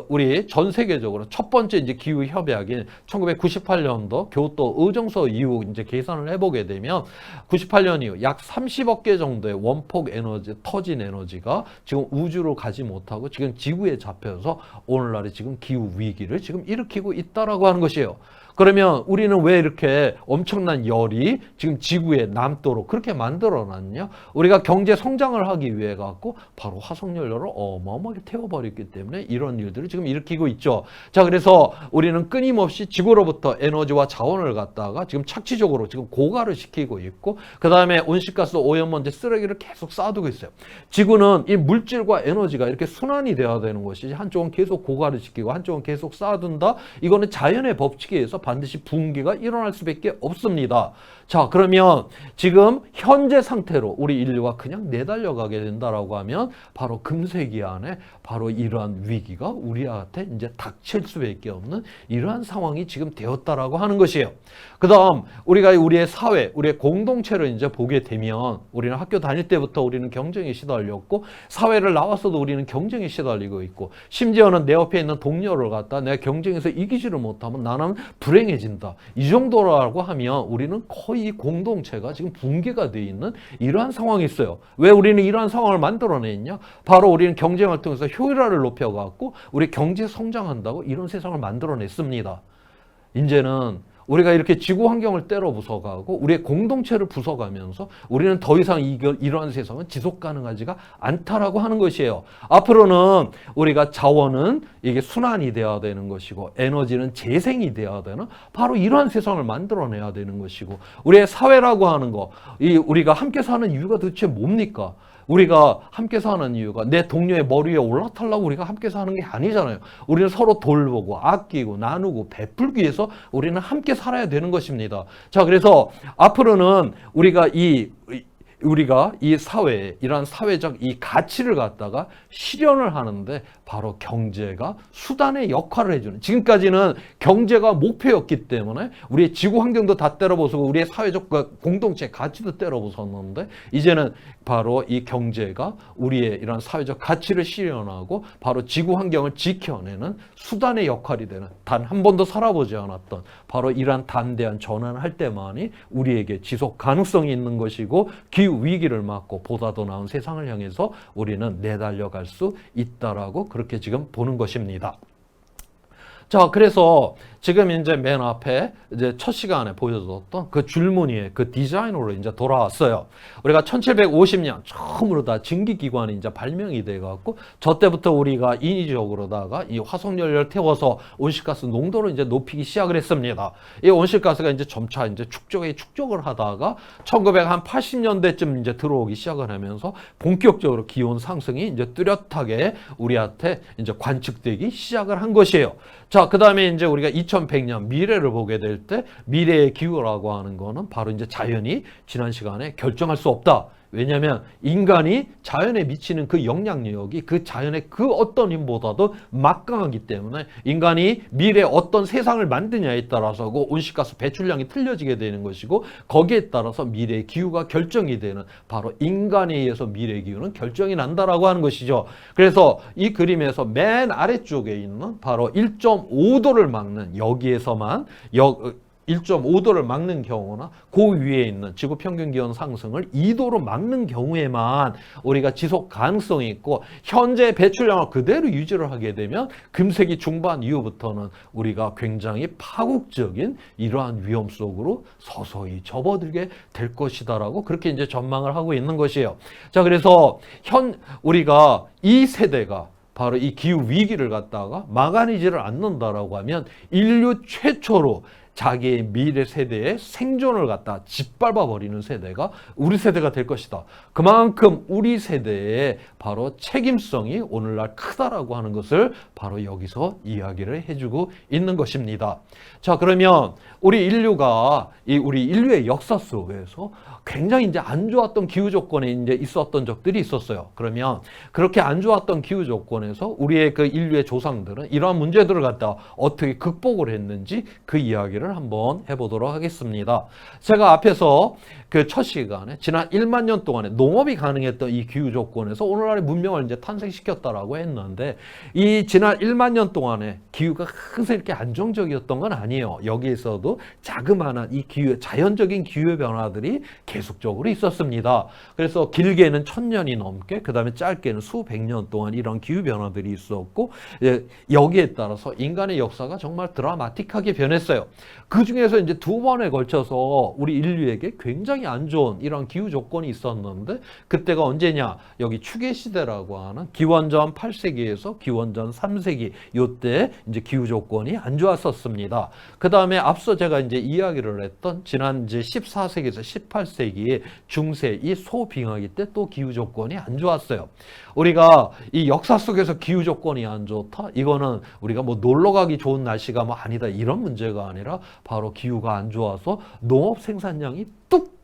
우리 전 세계적으로 첫 번째 이제 기후 협약인 1998년도 교토 의정서 이후 이제 계산을 해보게 되면 98년 이후 약 30억 개 정도의 원폭 에너지 터진 에너지가 지금 우주로 가지 못하고 지금 지구에 잡혀서 오늘날의 지금 기후 위기를 지금 일으키고 있다라고 하는 것이에요. 그러면 우리는 왜 이렇게 엄청난 열이 지금 지구에 남도록 그렇게 만들어놨냐? 우리가 경제 성장을 하기 위해 갖고 바로 화석연료를 어마어마하게 태워버렸기 때문에 이런 일들을 지금 일으키고 있죠. 자, 그래서 우리는 끊임없이 지구로부터 에너지와 자원을 갖다가 지금 착취적으로 지금 고갈을 시키고 있고 그 다음에 온실가스, 오염먼지, 쓰레기를 계속 쌓아두고 있어요. 지구는 이 물질과 에너지가 이렇게 순환이 돼야 되는 것이지 한쪽은 계속 고갈을 시키고 한쪽은 계속 쌓아둔다. 이거는 자연의 법칙에 의해서 반드시 붕괴가 일어날 수밖에 없습니다. 자, 그러면 지금 현재 상태로 우리 인류가 그냥 내달려가게 된다라고 하면 바로 금세기 안에 바로 이러한 위기가 우리한테 이제 닥칠 수밖에 없는 이러한 상황이 지금 되었다라고 하는 것이에요. 그다음 우리가 우리의 사회, 우리의 공동체를 이제 보게 되면 우리는 학교 다닐 때부터 우리는 경쟁에 시달렸고 사회를 나와서도 우리는 경쟁에 시달리고 있고 심지어는 내 옆에 있는 동료를 갖다 내가 경쟁에서 이기지를 못하면 나는 불행해진다. 이 정도라고 하면 우리는 거의 이 공동체가 지금 붕괴가 되어 있는 이러한 상황이 있어요. 왜 우리는 이러한 상황을 만들어냈냐? 바로 우리는 경쟁을 통해서 효율화를 높여갖고 우리 경제 성장한다고 이런 세상을 만들어냈습니다. 이제는 우리가 이렇게 지구 환경을 때려 부숴가고 우리의 공동체를 부숴가면서 우리는 더 이상 이러한 세상은 지속 가능하지가 않다라고 하는 것이에요. 앞으로는 우리가 자원은 이게 순환이 돼야 되는 것이고 에너지는 재생이 돼야 되는 바로 이러한 세상을 만들어내야 되는 것이고 우리의 사회라고 하는 거, 우리가 함께 사는 이유가 도대체 뭡니까? 우리가 함께 사는 이유가 내 동료의 머리 위에 올라타려고 우리가 함께 사는 게 아니잖아요. 우리는 서로 돌보고 아끼고 나누고 베풀기 위해서 우리는 함께 살아야 되는 것입니다. 자, 그래서 앞으로는 우리가 이 사회에 이러한 사회적 이 가치를 갖다가 실현을 하는데 바로 경제가 수단의 역할을 해주는, 지금까지는 경제가 목표였기 때문에 우리의 지구 환경도 다 때려부수고 우리의 사회적 공동체 가치도 때려부쉈는데 이제는 바로 이 경제가 우리의 이런 사회적 가치를 실현하고 바로 지구 환경을 지켜내는 수단의 역할이 되는, 단 한 번도 살아보지 않았던 바로 이러한 담대한 전환을 할 때만이 우리에게 지속 가능성이 있는 것이고 기후 위기를 막고 보다 더 나은 세상을 향해서 우리는 내달려갈 수 있다라고 그렇게 지금 보는 것입니다. 자, 그래서 지금 이제 맨 앞에 이제 첫 시간에 보여줬던 그 줄무늬의 그 디자인으로 이제 돌아왔어요. 우리가 1750년 처음으로 다 증기기관이 이제 발명이 돼갖고 저 때부터 우리가 인위적으로다가 이 화석연료를 태워서 온실가스 농도를 이제 높이기 시작을 했습니다. 이 온실가스가 이제 점차 이제 축적을 하다가 1980년대쯤 이제 들어오기 시작을 하면서 본격적으로 기온 상승이 이제 뚜렷하게 우리한테 이제 관측되기 시작을 한 것이에요. 자, 자, 그 다음에 이제 우리가 2100년 미래를 보게 될 때 미래의 기후라고 하는 거는 바로 이제 자연이 지난 시간에 결정할 수 없다. 왜냐하면 인간이 자연에 미치는 그 영향력이 그 자연의 그 어떤 힘보다도 막강하기 때문에 인간이 미래에 어떤 세상을 만드냐에 따라서 그 온실가스 배출량이 틀려지게 되는 것이고 거기에 따라서 미래의 기후가 결정이 되는 바로 인간에 의해서 미래의 기후는 결정이 난다라고 하는 것이죠. 그래서 이 그림에서 맨 아래쪽에 있는 바로 1.5도를 막는 여기에서만 1.5도를 막는 경우나 그 위에 있는 지구 평균 기온 상승을 2도로 막는 경우에만 우리가 지속 가능성이 있고 현재 배출량을 그대로 유지를 하게 되면 금세기 중반 이후부터는 우리가 굉장히 파국적인 이러한 위험 속으로 서서히 접어들게 될 것이다라고 그렇게 이제 전망을 하고 있는 것이에요. 자, 그래서 우리가 이 세대가 바로 이 기후 위기를 갖다가 막아내지를 않는다라고 하면 인류 최초로 자기의 미래 세대의 생존을 갖다 짓밟아 버리는 세대가 우리 세대가 될 것이다. 그만큼 우리 세대의 바로 책임성이 오늘날 크다라고 하는 것을 바로 여기서 이야기를 해주고 있는 것입니다. 자, 그러면 우리 인류의 역사 속에서 굉장히 이제 안 좋았던 기후 조건에 이제 있었던 적들이 있었어요. 그러면 그렇게 안 좋았던 기후 조건에서 우리의 그 인류의 조상들은 이러한 문제들을 갖다 어떻게 극복을 했는지 그 이야기를 한번 해보도록 하겠습니다. 제가 앞에서 그 첫 시간에 지난 1만 년 동안에 농업이 가능했던 이 기후 조건에서 오늘날의 문명을 이제 탄생시켰다라고 했는데 이 지난 1만 년 동안에 기후가 항상 이렇게 안정적이었던 건 아니에요. 여기에서도 자그마한 이 자연적인 기후 변화들이 계속적으로 있었습니다. 그래서 길게는 1000년이 넘게, 그 다음에 짧게는 수백 년 동안 이런 기후 변화들이 있었고 여기에 따라서 인간의 역사가 정말 드라마틱하게 변했어요. 그 중에서 이제 두 번에 걸쳐서 우리 인류에게 굉장히 안 좋은 이런 기후 조건이 있었는데 그때가 언제냐? 여기 추계 시대라고 하는 기원전 8세기에서 기원전 3세기 요때 이제 기후 조건이 안 좋았었습니다. 그 다음에 앞서 제가 이제 이야기를 했던 지난 이제 14세기에서 18세기 중세 이 소빙하기 때 또 기후 조건이 안 좋았어요. 우리가 이 역사 속에서 기후 조건이 안 좋다? 이거는 우리가 뭐 놀러 가기 좋은 날씨가 뭐 아니다 이런 문제가 아니라 바로 기후가 안 좋아서 농업 생산량이 뚝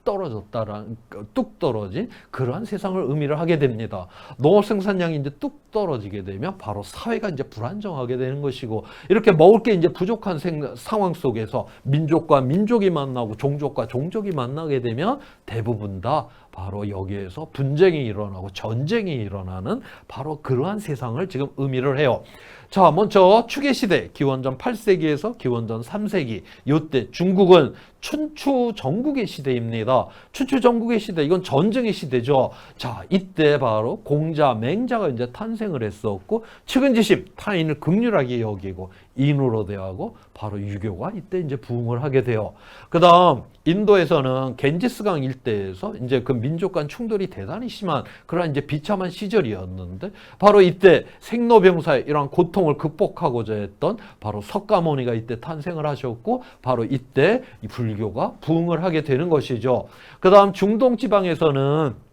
떨어진 그러한 세상을 의미를 하게 됩니다. 농업 생산량이 이제 뚝 떨어지게 되면 바로 사회가 이제 불안정하게 되는 것이고 이렇게 먹을 게 이제 부족한 상황 속에서 민족과 민족이 만나고 종족과 종족이 만나게 되면 대부분 다 바로 여기에서 분쟁이 일어나고 전쟁이 일어나는 바로 그러한 세상을 지금 의미를 해요. 자, 먼저 추계시대 기원전 8세기에서 기원전 3세기 요때 중국은 춘추 전국의 시대입니다. 춘추 전국의 시대 이건 전쟁의 시대죠. 자, 이때 바로 공자 맹자가 이제 탄생을 했었고 측은지심 타인을 긍휼하게 여기고 인후로 대하고 바로 유교가 이때 이제 부흥을 하게 돼요. 그다음 인도에서는 겐지스강 일대에서 이제 그 민족 간 충돌이 대단히 심한 그런 이제 비참한 시절이었는데 바로 이때 생로병사의 이러한 고통을 극복하고자 했던 바로 석가모니가 이때 탄생을 하셨고 바로 이때 이 불교가 부흥을 하게 되는 것이죠. 그다음 중동 지방에서는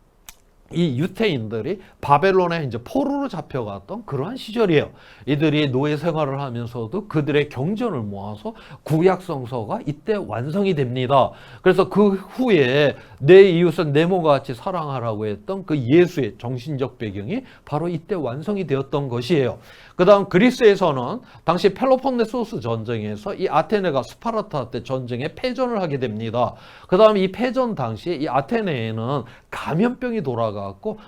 이 유태인들이 바벨론에 이제 포로로 잡혀갔던 그러한 시절이에요. 이들이 노예 생활을 하면서도 그들의 경전을 모아서 구약 성서가 이때 완성이 됩니다. 그래서 그 후에 내 이웃은 내 몸과 같이 사랑하라고 했던 그 예수의 정신적 배경이 바로 이때 완성이 되었던 것이에요. 그 다음 그리스에서는 당시 펠로폰네소스 전쟁에서 이 아테네가 스파르타 때 전쟁에 패전을 하게 됩니다. 그 다음 이 패전 당시에 이 아테네에는 감염병이 돌아가고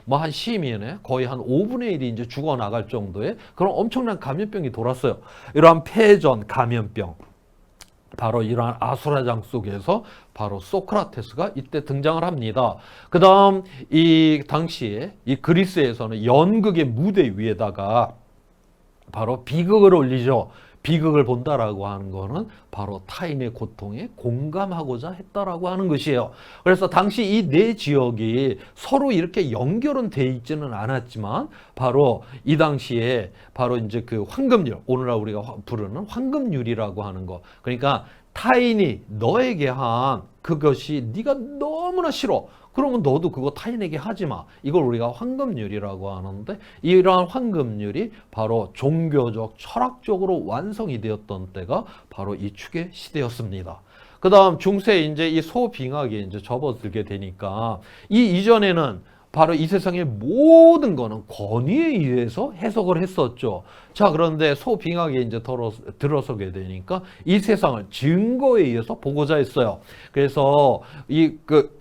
뭐 한 시민의 거의 한 5분의 1이 이제 죽어나갈 정도의 그런 엄청난 감염병이 돌았어요. 이러한 패전 감염병. 바로 이러한 아수라장 속에서 바로 소크라테스가 이때 등장을 합니다. 그 다음 이 당시에 이 그리스에서는 연극의 무대 위에다가 바로 비극을 올리죠. 비극을 본다라고 하는 거는 바로 타인의 고통에 공감하고자 했다라고 하는 것이에요. 그래서 당시 이 네 지역이 서로 이렇게 연결은 돼 있지는 않았지만 바로 이 당시에 바로 이제 그 황금률, 오늘날 우리가 부르는 황금률이라고 하는 거. 그러니까 타인이 너에게 한 그것이 네가 너무나 싫어. 그러면 너도 그거 타인에게 하지 마. 이걸 우리가 황금률이라고 하는데 이러한 황금률이 바로 종교적, 철학적으로 완성이 되었던 때가 바로 이 축의 시대였습니다. 그 다음 중세 이제 이 소빙하기에 이제 접어들게 되니까 이 이전에는 바로 이 세상의 모든 거는 권위에 의해서 해석을 했었죠. 자, 그런데 소빙하기에 이제 들어서게 되니까 이 세상을 증거에 의해서 보고자 했어요. 그래서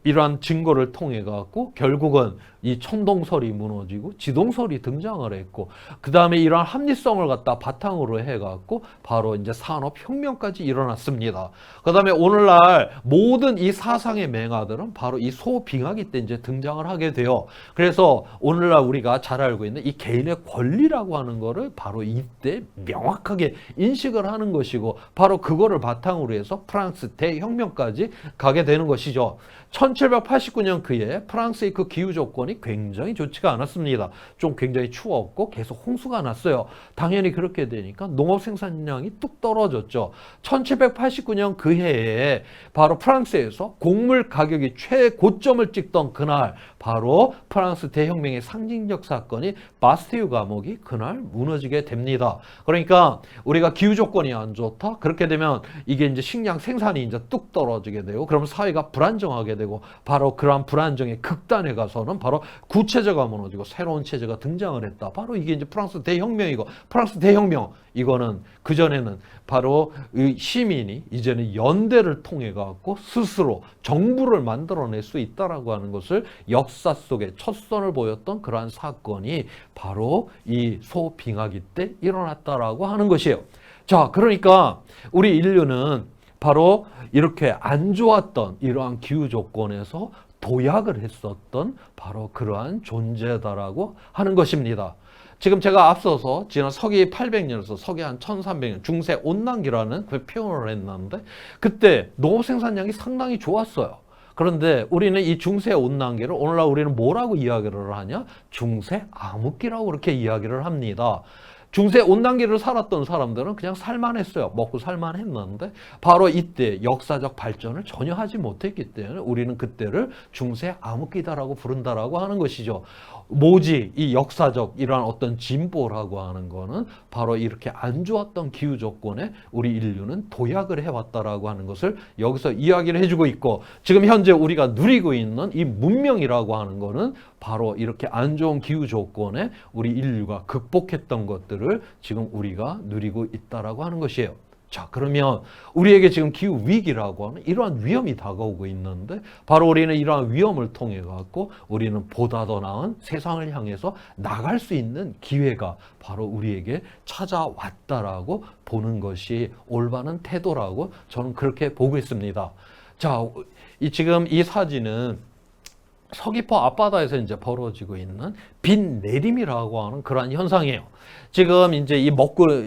이러한 증거를 통해 갖고 결국은 이 천동설이 무너지고 지동설이 등장을 했고, 그 다음에 이러한 합리성을 갖다 바탕으로 해갖고 바로 이제 산업혁명까지 일어났습니다. 그 다음에 오늘날 모든 이 사상의 맹아들은 바로 이 소빙하기 때 이제 등장을 하게 돼요. 그래서 오늘날 우리가 잘 알고 있는 이 개인의 권리라고 하는 거를 바로 이때 명확하게 인식을 하는 것이고, 바로 그거를 바탕으로 해서 프랑스 대혁명까지 가게 되는 것이죠. 1789년 그해 프랑스의 그 기후 조건이 굉장히 좋지가 않았습니다. 좀 굉장히 추웠고 계속 홍수가 났어요. 당연히 그렇게 되니까 농업 생산량이 뚝 떨어졌죠. 1789년 그해에 바로 프랑스에서 곡물 가격이 최고점을 찍던 그날, 바로 프랑스 대혁명의 상징적 사건이 바스티유 감옥이 그날 무너지게 됩니다. 그러니까 우리가 기후 조건이 안 좋다, 그렇게 되면 이게 이제 식량 생산이 이제 뚝 떨어지게 되고, 그럼 사회가 불안정하게 되고, 바로 그러한 불안정의 극단에 가서는 바로 구체제가 무너지고 새로운 체제가 등장을 했다. 바로 이게 이제 프랑스 대혁명이고, 프랑스 대혁명 이거는 그전에는 바로 이 시민이 이제는 연대를 통해 갖고 스스로 정부를 만들어낼 수 있다라고 하는 것을 역사 속에 첫 선을 보였던 그러한 사건이 바로 이 소빙하기 때 일어났다라고 하는 것이에요. 자, 그러니까 우리 인류는 바로 이렇게 안 좋았던 이러한 기후 조건에서 도약을 했었던 바로 그러한 존재다라고 하는 것입니다. 지금 제가 앞서서 지난 서기 800년에서 서기 한 1300년 중세 온난기라는 그 표현을 했는데, 그때 농업 생산량이 상당히 좋았어요. 그런데 우리는 이 중세 온난기를 오늘날 우리는 뭐라고 이야기를 하냐? 중세 암흑기라고 그렇게 이야기를 합니다. 중세 온난기를 살았던 사람들은 그냥 살만했어요. 먹고 살만했는데 바로 이때 역사적 발전을 전혀 하지 못했기 때문에 우리는 그때를 중세 암흑기다라고 부른다라고 하는 것이죠. 뭐지? 이 역사적 이러한 어떤 진보라고 하는 거는 바로 이렇게 안 좋았던 기후 조건에 우리 인류는 도약을 해왔다라고 하는 것을 여기서 이야기를 해주고 있고, 지금 현재 우리가 누리고 있는 이 문명이라고 하는 거는 바로 이렇게 안 좋은 기후 조건에 우리 인류가 극복했던 것들을 지금 우리가 누리고 있다라고 하는 것이에요. 자, 그러면 우리에게 지금 기후 위기라고 하는 이러한 위험이 다가오고 있는데, 바로 우리는 이러한 위험을 통해 갖고 우리는 보다 더 나은 세상을 향해서 나갈 수 있는 기회가 바로 우리에게 찾아왔다라고 보는 것이 올바른 태도라고 저는 그렇게 보고 있습니다. 자, 지금 이 사진은 서귀포 앞바다에서 이제 벌어지고 있는 비 내림이라고 하는 그러한 현상이에요. 지금 이제 이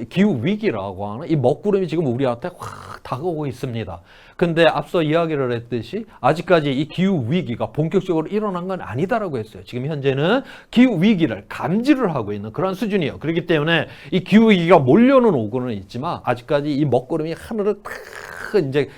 기후 위기라고 하는 이 먹구름이 지금 우리한테 확 다가오고 있습니다. 근데 앞서 이야기를 했듯이 아직까지 이 기후 위기가 본격적으로 일어난 건 아니다라고 했어요. 지금 현재는 기후 위기를 감지를 하고 있는 그런 수준이에요. 그렇기 때문에 이 기후 위기가 몰려는 오고는 있지만 아직까지 이 먹구름이 하늘을 탁 이제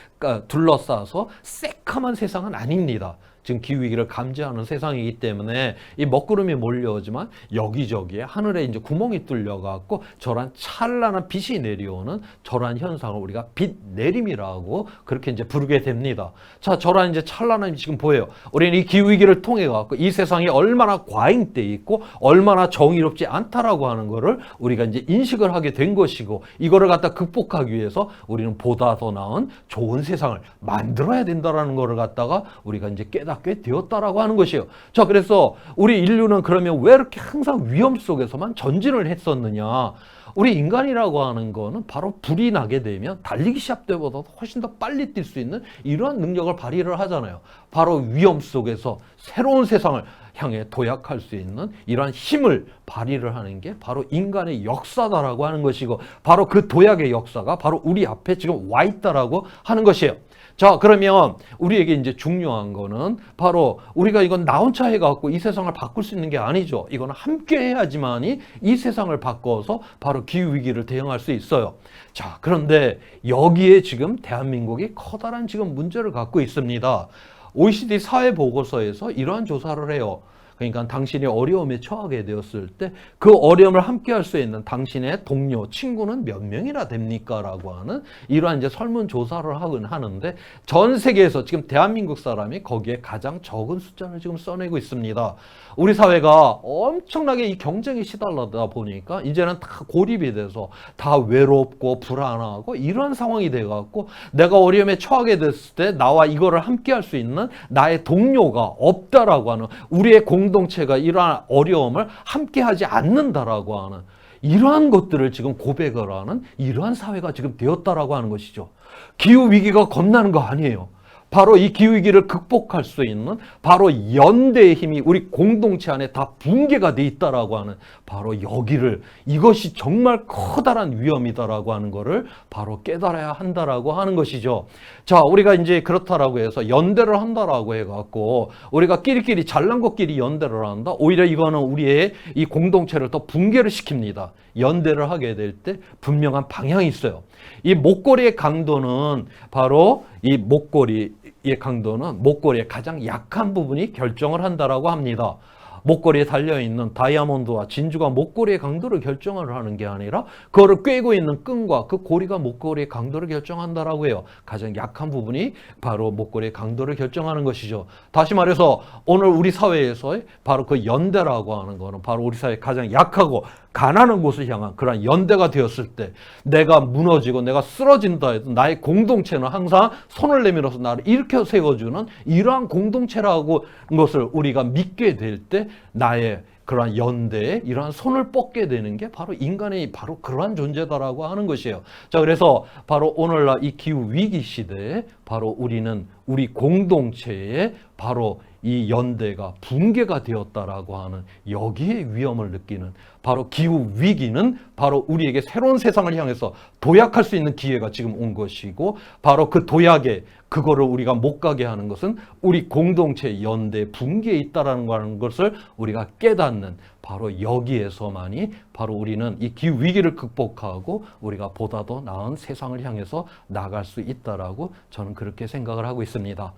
둘러싸서 새카만 세상은 아닙니다. 지금 기후위기를 감지하는 세상이기 때문에 이 먹구름이 몰려오지만 여기저기에 하늘에 이제 구멍이 뚫려갖고 저런 찬란한 빛이 내려오는 저런 현상을 우리가 빛 내림이라고 그렇게 이제 부르게 됩니다. 자, 저런 이제 찬란함이 지금 보여요. 우리는 이 기후위기를 통해갖고 이 세상이 얼마나 과잉돼 있고 얼마나 정의롭지 않다라고 하는 거를 우리가 이제 인식을 하게 된 것이고, 이거를 갖다 극복하기 위해서 우리는 보다 더 나은 좋은 세상을 만들어야 된다라는 거를 갖다가 우리가 이제 깨닫게 되었다라고 하는 것이에요. 자, 그래서 우리 인류는 그러면 왜 이렇게 항상 위험 속에서만 전진을 했었느냐? 우리 인간이라고 하는 거는 바로 불이 나게 되면 달리기 시합 때보다 훨씬 더 빨리 뛸 수 있는 이러한 능력을 발휘를 하잖아요. 바로 위험 속에서 새로운 세상을 향해 도약할 수 있는 이러한 힘을 발휘를 하는 게 바로 인간의 역사다라고 하는 것이고, 바로 그 도약의 역사가 바로 우리 앞에 지금 와 있다라고 하는 것이에요. 자, 그러면 우리에게 이제 중요한 거는 바로 우리가 이건 나 혼자 해갖고 이 세상을 바꿀 수 있는 게 아니죠. 이거는 함께 해야지만이 이 세상을 바꿔서 바로 기후위기를 대응할 수 있어요. 자, 그런데 여기에 지금 대한민국이 커다란 지금 문제를 갖고 있습니다. OECD 사회 보고서에서 이러한 조사를 해요. 그러니까 당신이 어려움에 처하게 되었을 때 그 어려움을 함께 할 수 있는 당신의 동료, 친구는 몇 명이나 됩니까? 라고 하는 이러한 이제 설문조사를 하긴 하는데 전 세계에서 지금 대한민국 사람이 거기에 가장 적은 숫자를 지금 써내고 있습니다. 우리 사회가 엄청나게 이 경쟁에 시달리다 보니까 이제는 다 고립이 돼서 다 외롭고 불안하고 이런 상황이 돼갖고 내가 어려움에 처하게 됐을 때 나와 이거를 함께 할 수 있는 나의 동료가 없다라고 하는 우리의 공동체가 이러한 어려움을 함께 하지 않는다라고 하는 이러한 것들을 지금 고백을 하는 이러한 사회가 지금 되었다라고 하는 것이죠. 기후위기가 겁나는 거 아니에요. 바로 이 기후위기를 극복할 수 있는 바로 연대의 힘이 우리 공동체 안에 다 붕괴가 돼 있다라고 하는 바로 여기를 이것이 정말 커다란 위험이다라고 하는 것을 바로 깨달아야 한다라고 하는 것이죠. 자, 우리가 이제 그렇다라고 해서 연대를 한다라고 해갖고 우리가 끼리끼리 잘난 것끼리 연대를 한다. 오히려 이거는 우리의 이 공동체를 더 붕괴를 시킵니다. 연대를 하게 될 때 분명한 방향이 있어요. 이 목걸이의 강도는 바로 이 목걸이의 강도는 목걸이의 가장 약한 부분이 결정을 한다라고 합니다. 목걸이에 달려있는 다이아몬드와 진주가 목걸이의 강도를 결정을 하는 게 아니라 그거를 꿰고 있는 끈과 그 고리가 목걸이의 강도를 결정한다라고 해요. 가장 약한 부분이 바로 목걸이의 강도를 결정하는 것이죠. 다시 말해서 오늘 우리 사회에서의 바로 그 연대라고 하는 거는 바로 우리 사회의 가장 약하고 가난한 곳을 향한 그런 연대가 되었을 때 내가 무너지고 내가 쓰러진다 해도 나의 공동체는 항상 손을 내밀어서 나를 일으켜 세워주는 이러한 공동체라고 것을 우리가 믿게 될 때 나의 그러한 연대에 이러한 손을 뻗게 되는 게 바로 인간의 바로 그러한 존재다라고 하는 것이에요. 자, 그래서 바로 오늘날 이 기후 위기 시대에 바로 우리는 우리 공동체에 바로 이 연대가 붕괴가 되었다라고 하는 여기에 위험을 느끼는 바로 기후 위기는 바로 우리에게 새로운 세상을 향해서 도약할 수 있는 기회가 지금 온 것이고 바로 그 도약에 그거를 우리가 못 가게 하는 것은 우리 공동체 연대 붕괴에 있다라는 것을 우리가 깨닫는 바로 여기에서만이 바로 우리는 이 기후 위기를 극복하고 우리가 보다 더 나은 세상을 향해서 나갈 수 있다라고 저는 그렇게 생각을 하고 있습니다.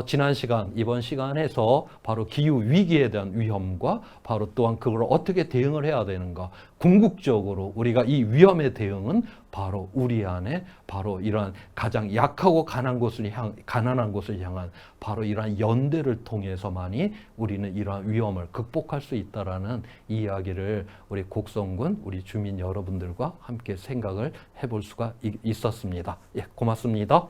지난 시간, 이번 시간에서 바로 기후 위기에 대한 위험과 바로 또한 그걸 어떻게 대응을 해야 되는가. 궁극적으로 우리가 이 위험의 대응은 바로 우리 안에 바로 이러한 가장 약하고 가난한 곳을 향한 바로 이러한 연대를 통해서만이 우리는 이러한 위험을 극복할 수 있다라는 이야기를 우리 곡성군, 우리 주민 여러분들과 함께 생각을 해볼 수가 있었습니다. 예, 고맙습니다.